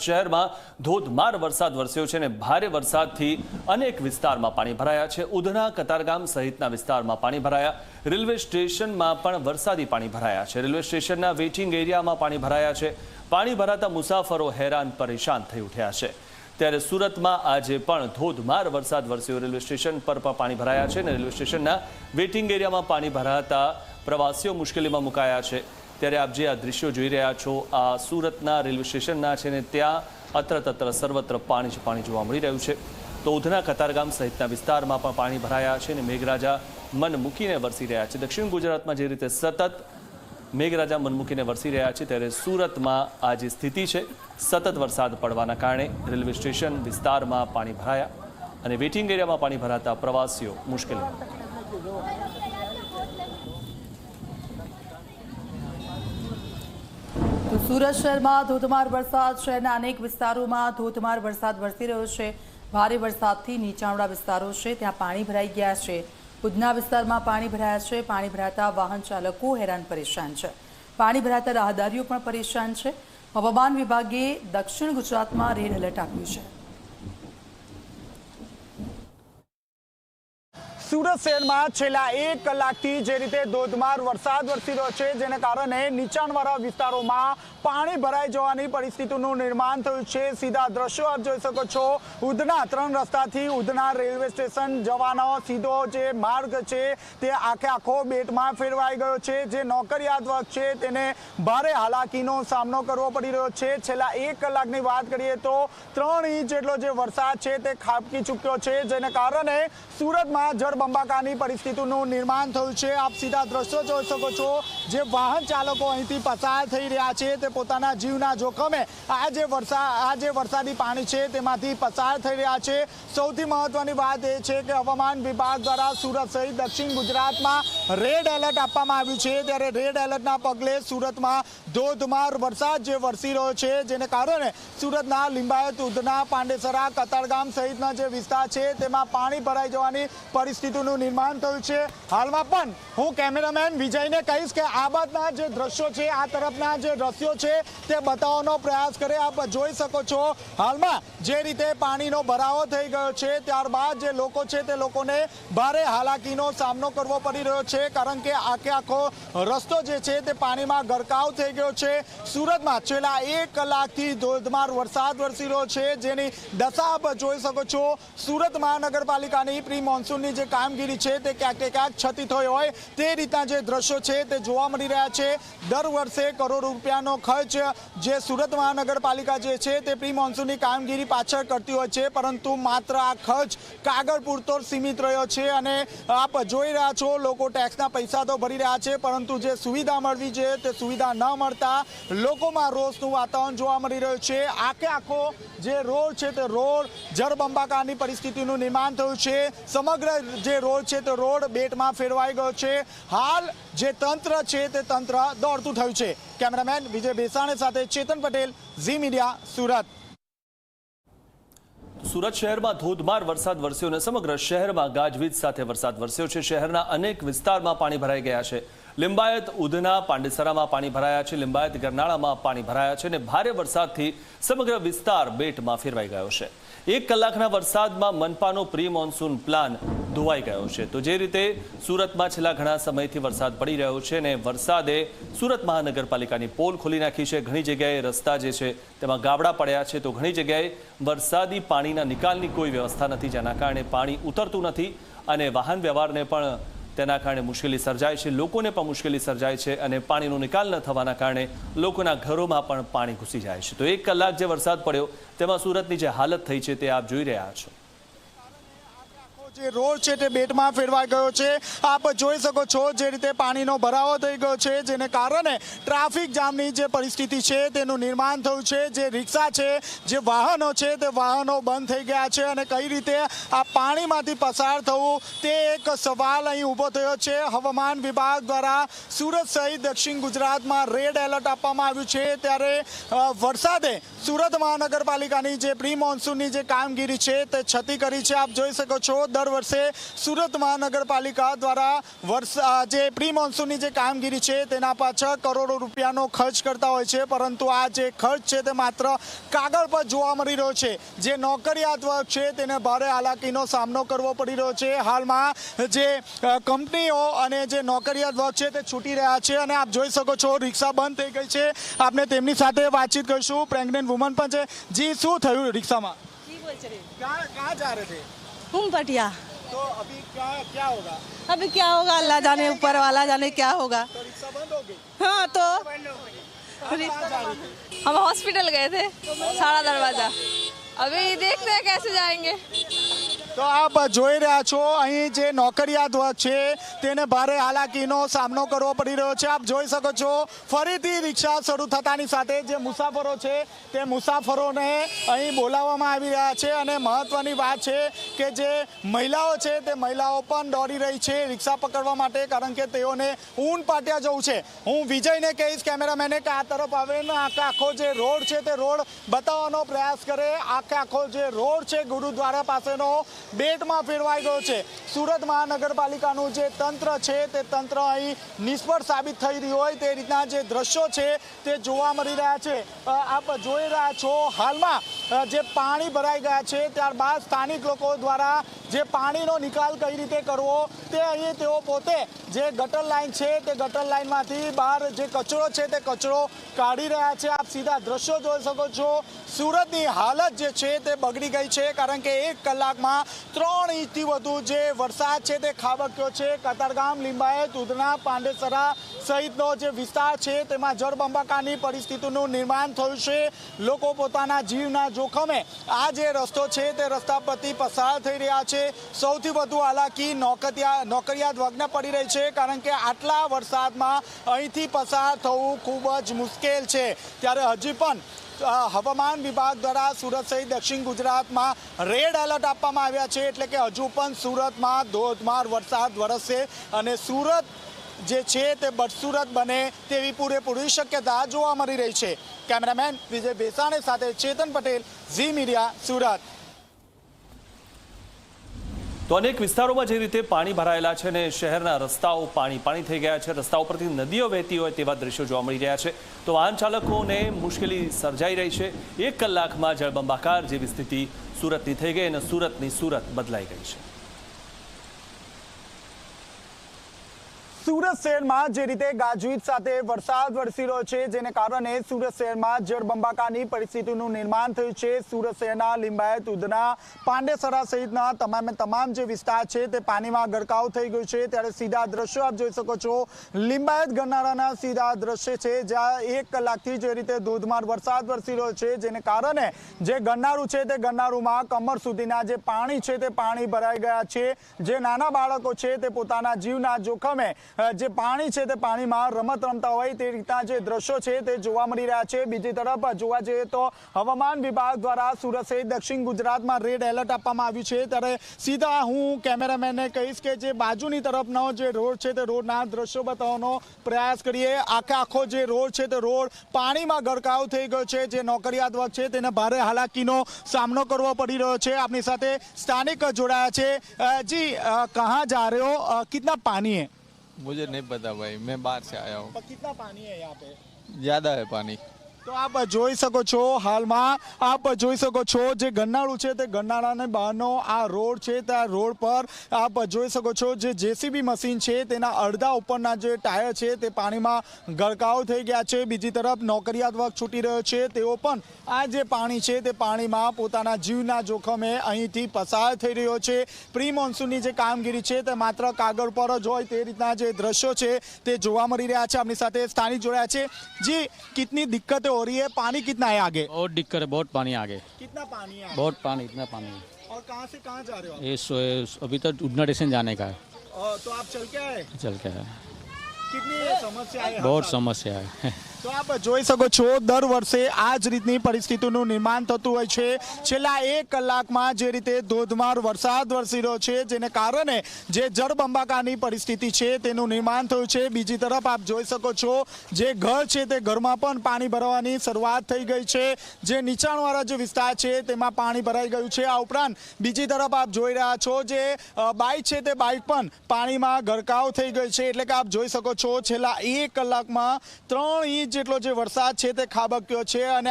શહેરમાં ધોધમાર વરસાદ વરસ્યો છે અને ભારે વરસાદથી અનેક વિસ્તારમાં પાણી ભરાયા છે। ઉધના, કતારગામ સહિતના વિસ્તારમાં પાણી ભરાયા। રેલવે સ્ટેશનમાં પણ વરસાદી પાણી ભરાયા છે। રેલવે સ્ટેશનના વેઇટિંગ એરિયામાં પાણી ભરાયા છે। પાણી ભરાતા મુસાફરો હેરાન પરેશાન થઈ ઉઠ્યા છે। ત્યારે સુરતમાં આજે પણ ધોધમાર વરસાદ વરસ્યો। રેલવે સ્ટેશન પર પણ પાણી ભરાયા છે અને રેલવે સ્ટેશનના વેઇટિંગ એરિયામાં પાણી ભરાતા પ્રવાસીઓ મુશ્કેલીમાં મુકાયા છે। ત્યારે આપ જે આ દ્રશ્યો જોઈ રહ્યા છો આ સુરતના રેલવે સ્ટેશનના છે ને ત્યાં અત્ર સર્વત્ર પાણી જોવા મળી રહ્યું છે। તો ઉધના, કતારગામ સહિતના વિસ્તારમાં પણ પાણી ભરાયા છે અને મેઘરાજા મન મૂકીને વરસી રહ્યા છે। દક્ષિણ ગુજરાતમાં જે રીતે સતત મેઘરાજા મન મૂકીને વરસી રહ્યા છે ત્યારે સુરતમાં આ જે સ્થિતિ છે સતત વરસાદ પડવાના કારણે રેલવે સ્ટેશન વિસ્તારમાં પાણી ભરાયા અને વેઇટિંગ એરિયામાં પાણી ભરાતા પ્રવાસીઓ મુશ્કેલીમાં તો સુરત શહેરમાં ધોધમાર વરસાદ, શહેરના અનેક વિસ્તારોમાં ધોધમાર વરસાદ વરસી રહ્યો છે। ભારે વરસાદથી નીચાણવાળા વિસ્તારો છે ત્યાં પાણી ભરાઈ ગયા છે। ઉધના વિસ્તારમાં પાણી ભરાયા છે। પાણી ભરાતા વાહન ચાલકો હેરાન પરેશાન છે। પાણી ભરાતા રાહદારીઓ પણ પરેશાન છે। હવામાન વિભાગે દક્ષિણ ગુજરાતમાં રેડ એલર્ટ આપ્યું છે। સુરત શહેરમાં છેલ્લા 1 કલાકથી જે રીતે ધોધમાર વરસાદ વરસી રહ્યો છે જેને કારણે નીચાણવાળા વિસ્તારોમાં પાણી ભરાઈ જવાની પરિસ્થિતિનું નિર્માણ થયું છે। સીધા દ્રશ્યો આપ જોઈ શકો છો। ઉધના 3 રસ્તાથી ઉધના રેલવે સ્ટેશન જવાનો સીધો જે માર્ગ છે તે આખો બેટમાં ફેરવાઈ ગયો છે। જે નોકરિયાત વર્ગ છે તેને ભારે હાલાકીનો સામનો કરવો પડી રહ્યો છે। છેલ્લા 1 કલાકની વાત કરીએ તો 3 ઇંચ જેટલો જે વરસાદ છે તે ખાબકી ચૂક્યો છે જેને કારણે સુરતમાં જળબંબાકારની પરિસ્થિતિનું નિર્માણ થયું છે। આપ સીધા દ્રશ્યો જોઈ શકો છો। જે વાહન ચાલકો અહીંથી પસાર થઈ રહ્યા છે તે પોતાના જીવના જોખમે આ જે વરસાદી પાણી છે તેમાંથી પસાર થઈ રહ્યા છે। સૌથી મહત્વની વાત એ છે કે હવામાન વિભાગ દ્વારા સુરત સહિત દક્ષિણ ગુજરાતમાં રેડ એલર્ટ આપવામાં આવ્યું છે। ત્યારે રેડ એલર્ટના પગલે સુરતમાં ધોધમાર વરસાદ જે વરસી રહ્યો છે જેને કારણે સુરતના લિંબાયત, ઉધના, પાંડેસરા, કતારગામ સહિતના જે વિસ્તાર છે તેમાં પાણી ભરાઈ જવાની પરિસ્થિતિનું નિર્માણ થયું છે। હાલમાં પણ હું કેમેરામેન વિજયને કહીશ કે આ બાજુના જે દ્રશ્યો છે આ તરફના જે દ્રશ્યો છે તે બતાવવાનો પ્રયાસ કરે। આપ જોઈ શકો છો હાલમાં જે રીતે પાણીનો ભરાવો થઈ ગયો છે ત્યારબાદ જે લોકો છે તે લોકોને ભારે હાલાકીનો સામનો કરવો પડી રહ્યો છે કારણ કે આખો રસ્તો જે છે તે પાણીમાં ગરકાવ થઈ ગયો છે। સુરતમાં છેલ્લા 1 કલાકથી ધોધમાર વરસાદ વરસી રહ્યો છે જેની દશા આપ જોઈ શકો છો। સુરત મહાનગરપાલિકાની પ્રી મોન્સૂનની જે કામગીરી છે તે ક્યાંક છતી થઈ હોય તે રીતના જે દ્રશ્યો છે તે જોવા મળી રહ્યા છે। દર વર્ષે કરોડો રૂપિયાનો ખર્ચ જે સુરત મહાનગરપાલિકા જે છે તે પ્રી મોન્સૂનની કામગીરી પાછળ કરતી હોય છે પરંતુ માત્ર આ ખર્ચ કાગળ પૂરતો સીમિત રહ્યો છે અને આપ જોઈ રહ્યા છો લોકો ટેક્સના પૈસા તો ભરી રહ્યા છે પરંતુ જે સુવિધા મળવી જોઈએ તે સુવિધા ન મળતા લોકોમાં રોષનું વાતાવરણ જોવા મળી રહ્યું છે। આખો જે રોડ છે તે રોડ જળબંબાકારની પરિસ્થિતિનું નિર્માણ થયું છે। સમગ્ર જે રોડ છે તે રોડ બેટમાં ફેરવાઈ ગયો છે। હાલ જે તંત્ર છે તે તંત્ર દોડતું થયું છે। કેમેરામેન વિજય બેસાણે સાથે ચેતન પટેલ, ઝી મીડિયા, સુરત। સુરત શહેરમાં ધોધમાર વરસાદ વરસ્યો અને સમગ્ર શહેરમાં ગાજવીજ સાથે વરસાદ વરસ્યો છે। શહેરના અનેક વિસ્તારમાં પાણી ભરાઈ ગયા છે। લિંબાયત, ઉધના, પાંડેસરામાં પાણી ભરાયા છે। લિંબાયત, ગરનાળામાં પાણી ભરાયા છે અને ભારે વરસાદથી સમગ્ર વિસ્તાર બેટમાં ફેરવાઈ ગયો છે। 1 કલાકના વરસાદમાં મનપાનો પ્રી મોન્સૂન પ્લાન ધોવાઈ ગયો છે। તો જે રીતે સુરતમાં છેલ્લા ઘણા સમયથી વરસાદ પડી રહ્યો છે અને વરસાદે સુરત મહાનગરપાલિકાની પોલ ખોલી નાખી છે। ઘણી જગ્યાએ રસ્તા જે છે તેમાં ગાબડા પડ્યા છે તો ઘણી જગ્યાએ વરસાદી પાણીના નિકાલની કોઈ વ્યવસ્થા નથી જેના કારણે પાણી ઉતરતું નથી અને વાહન વ્યવહારને પણ તેના કારણે મુશ્કેલી સર્જાય છે। લોકોને પણ મુશ્કેલી સર્જાય છે અને પાણીનો નિકાલ ન થવાના કારણે લોકોના ઘરોમાં પણ પાણી ઘૂસી જાય છે। તો 1 કલાક જે વરસાદ પડ્યો તેમાં સુરતની જે હાલત થઈ છે તે આપ જોઈ રહ્યા છો। જે રોડ છે તે બેટમાં ફેરવાઈ ગયો છે। આપ જોઈ શકો છો જે રીતે પાણીનો ભરાવો થઈ ગયો છે જેને કારણે ટ્રાફિક જામની જે પરિસ્થિતિ છે તેનું નિર્માણ થયું છે। જે રિક્ષા છે, જે વાહનો છે તે વાહનો બંધ થઈ ગયા છે અને કઈ રીતે આ પાણીમાંથી પસાર થવું તે એક સવાલ અહીં ઊભો થયો છે। હવામાન વિભાગ દ્વારા સુરત સહિત દક્ષિણ ગુજરાતમાં રેડ એલર્ટ આપવામાં આવ્યું છે। ત્યારે વરસાદે સુરત મહાનગરપાલિકાની જે પ્રી મોન્સૂનની જે કામગીરી છે તે છતી કરી છે। આપ જોઈ શકો છો દર દર વર્ષે સુરત મહાનગરપાલિકા દ્વારા જે પ્રી મોન્સૂનની જે કામગીરી છે તેના પાછળ કરોડો રૂપિયાનો ખર્ચ કરતા હોય છે, પરંતુ આ જે ખર્ચ છે તે માત્ર કાગળ પર જોવા મળી રહ્યો છે। જે નોકરિયાત વર્ગ છે તેને ભારે હાલાકીનો સામનો કરવો પડી રહ્યો છે। હાલમાં જે કંપનીઓ અને જે નોકરિયાત વર્ગ છે તે છૂટી રહ્યા છે અને આપ જોઈ શકો છો રિક્ષા બંધ થઈ ગઈ છે। આપણે તેમની સાથે વાતચીત કરીશું। પ્રેગ્નેન્ટ વુમન પણ છે। જી, શું થયું રિક્ષામાં? कहाँ जा रहे थे? पटिया। तो अभी क्या होगा? अभी क्या होगा अल्लाह जाने, ऊपर वाला जाने क्या होगा। तो रिक्शा बंद हो गई? हाँ तो कहाँ जा रही थी? हम हॉस्पिटल गए थे, सारा दरवाजा। अभी देखते हैं कैसे जाएंगे। તો આપ જોઈ રહ્યા છો અહીં જે નોકરિયાત વર્ગ છે તેને ભારે હાલાકીનો સામનો કરવો પડી રહ્યો છે। આપ જોઈ શકો છો ફરીથી રિક્ષા શરૂ થતાની સાથે જે મુસાફરો છે તે મુસાફરોને અહીં બોલાવવામાં આવી રહ્યા છે અને મહત્વની વાત છે કે જે મહિલાઓ છે તે મહિલાઓ પણ દોડી રહી છે રિક્ષા પકડવા માટે, કારણ કે તેઓને ઊન પાટિયા જવું છે। હું વિજયને કહીશ કેમેરામેને કે આ તરફ આવે ને આખો જે રોડ છે તે રોડ બતાવવાનો પ્રયાસ કરે। આખો જે રોડ છે ગુરુદ્વારા પાસેનો બેટમાં ફેરવાઈ ગયો છે। સુરત મહાનગરપાલિકાનું જે તંત્ર છે તે તંત્ર અહીં નિષ્ફળ સાબિત થઈ રહ્યું હોય તે રીતના જે દ્રશ્યો છે તે જોવા મળી રહ્યા છે। આપ જોઈ રહ્યા છો હાલમાં જે પાણી ભરાઈ ગયા છે, ત્યારબાદ સ્થાનિક લોકો દ્વારા જે પાણીનો નિકાલ કઈ રીતે કરવો તે અહીં તેઓ પોતે જે ગટર લાઈન છે તે ગટર લાઈનમાંથી બહાર જે કચરો છે તે કચરો કાઢી રહ્યા છે। આપ સીધા દ્રશ્યો જોઈ શકો છો। સુરતની હાલત જે છે તે બગડી ગઈ છે, કારણ કે 1 કલાકમાં 3 ઇંચથી વધુ જે વરસાદ છે તે ખાબક્યો છે। કતારગામ, લિંબાયત, ઉધના, પાંડેસરા સહિતનો જે વિસ્તાર છે તેમાં જળબંબાકારની પરિસ્થિતિનું નિર્માણ થયું છે। લોકો પોતાના જીવના જોખમે આ જે રસ્તો છે તે રસ્તા પરથી પસાર થઈ રહ્યા છે। સૌથી વધુ હાલાકી નોકરિયાત વર્ગને પડી રહી છે, કારણ કે આટલા વરસાદમાં અહીંથી પસાર થવું ખૂબ જ મુશ્કેલ છે। ત્યારે હજી પણ હવામાન વિભાગ દ્વારા સુરત સહિત દક્ષિણ ગુજરાતમાં રેડ એલર્ટ આપવામાં આવ્યા છે, એટલે કે હજુ પણ સુરતમાં ધોધમાર વરસાદ વરસશે અને સુરત જે છે તે બદસુરત બને તેવી પૂરેપૂરી શક્યતા જોવા મળી રહી છે। કેમેરામેન વિજય ભેસાણી સાથે ચેતન પટેલ, ઝી મીડિયા, સુરત। તો અનેક વિસ્તારોમાં જે રીતે પાણી ભરાયેલા છે અને શહેરના રસ્તાઓ પાણી થઈ ગયા છે, રસ્તાઓ પરથી નદીઓ વહેતી હોય તેવા દ્રશ્યો જોવા મળી રહ્યા છે। તો વાહન ચાલકોને મુશ્કેલી સર્જાઈ રહી છે। 1 કલાકમાં જળબંબાકાર જેવી સ્થિતિ સુરતની થઈ ગઈ અને સુરતની સુરત બદલાઈ ગઈ છે। સુરત શહેરમાં જે રીતે ગાજવીજ સાથે વરસાદ વરસી રહ્યો છે, જેને કારણે સુરત શહેરમાં જળબંબાકારની પરિસ્થિતિનું નિર્માણ થયું છે। સુરત શહેરના લિંબાયત, ઉધના, પાંડેસરા સહિતના તમામ જે વિસ્તાર છે તે પાણીમાં ગરકાવ થઈ ગયું છે। ત્યારે સીધા દ્રશ્યો આપ જોઈ શકો છો, લિંબાયત ગરનાળાના સીધા દ્રશ્ય છે, જ્યાં 1 કલાકથી જે રીતે ધોધમાર વરસાદ વરસી રહ્યો છે, જેને કારણે જે ગરનાળું છે તે ગરનાળુમાં કમર સુધીના જે પાણી છે તે પાણી ભરાઈ ગયા છે। જે નાના બાળકો છે તે પોતાના જીવના જોખમે જે પાણી છે તે પાણીમાં રમત રમતા હોય તે રીતના જે દ્રશ્યો છે તે જોવા મળી રહ્યા છે। બીજી તરફ જોવા જઈએ તો હવામાન વિભાગ દ્વારા સુરત સહિત દક્ષિણ ગુજરાતમાં રેડ એલર્ટ આપવામાં આવ્યું છે। ત્યારે સીધા હું કેમેરામેનને કહીશ કે જે બાજુની તરફનો જે રોડ છે તે રોડના દ્રશ્યો બતાવવાનો પ્રયાસ કરીએ। આખો જે રોડ છે તે રોડ પાણીમાં ગરકાવ થઈ ગયો છે। જે નોકરિયાત વર્ગ છે તેને ભારે હાલાકીનો સામનો કરવો પડી રહ્યો છે। આપની સાથે સ્થાનિક જોડાયા છે। જી, કहाँ जा रहे हो? कितना पानी है? मुझे नहीं पता भाई, मैं बाहर से आया हूँ। कितना पानी है यहाँ पे? ज्यादा है पानी। તો આપ જોઈ શકો છો, હાલમાં આપ જોઈ શકો છો જે ગરનાળું છે તે ગરનાળાને બહારનો આ રોડ છે તે આ રોડ પર આપ જોઈ શકો છો જે જેસીબી મશીન છે તેના અડધા ઉપરના જે ટાયર છે તે પાણીમાં ગરકાવ થઈ ગયા છે। બીજી તરફ નોકરિયાત વર્ગ છૂટી રહ્યો છે, તેઓ પણ આ જે પાણી છે તે પાણીમાં પોતાના જીવના જોખમે અહીંથી પસાર થઈ રહ્યો છે। પ્રી મોન્સૂનની જે કામગીરી છે તે માત્ર કાગળ પર જ હોય તે રીતના જે દ્રશ્યો છે તે જોવા મળી રહ્યા છે। આપણી સાથે સ્થાનિક જોડાયા છે। જી, કિતની દિક્કત हो रही है? पानी कितना है आगे? बहुत दिक्कत है, बहुत पानी आगे। कितना पानी है? बहुत पानी, इतना पानी है। और कहाँ से कहाँ जा रहे हो? ये अभी तो उधना स्टेशन जाने का है। तो आप चल के आए? चल के है। कितनी समस्या है? बहुत समस्या है। તો આપ જોઈ શકો છો દર વર્ષે આ જ રીતની પરિસ્થિતિનું નિર્માણ થતું હોય છે. છેલ્લા 1 કલાકમાં જે રીતે ધોધમાર વરસાદ વરસી રહ્યો છે જેને કારણે જે જળબંબાકારની પરિસ્થિતિ છે તેનું નિર્માણ થયું છે. બીજી તરફ આપ જોઈ શકો છો જે ઘર છે તે ઘરમાં પણ પાણી ભરવાની શરૂઆત થઈ ગઈ છે. જે નીચાણવાળા જે વિસ્તાર છે તેમાં પાણી ભરાઈ ગયું છે. આ ઉપરાંત બીજી તરફ આપ જોઈ રહ્યા છો જે બાઇક છે તે બાઇક પણ પાણીમાં ગરકાવ થઈ ગઈ છે. એટલે કે આપ જોઈ શકો છો છેલ્લા 1 કલાકમાં 3 ઇંચ જેટલો જે વરસાદ છે તે ખાબક્યો છે અને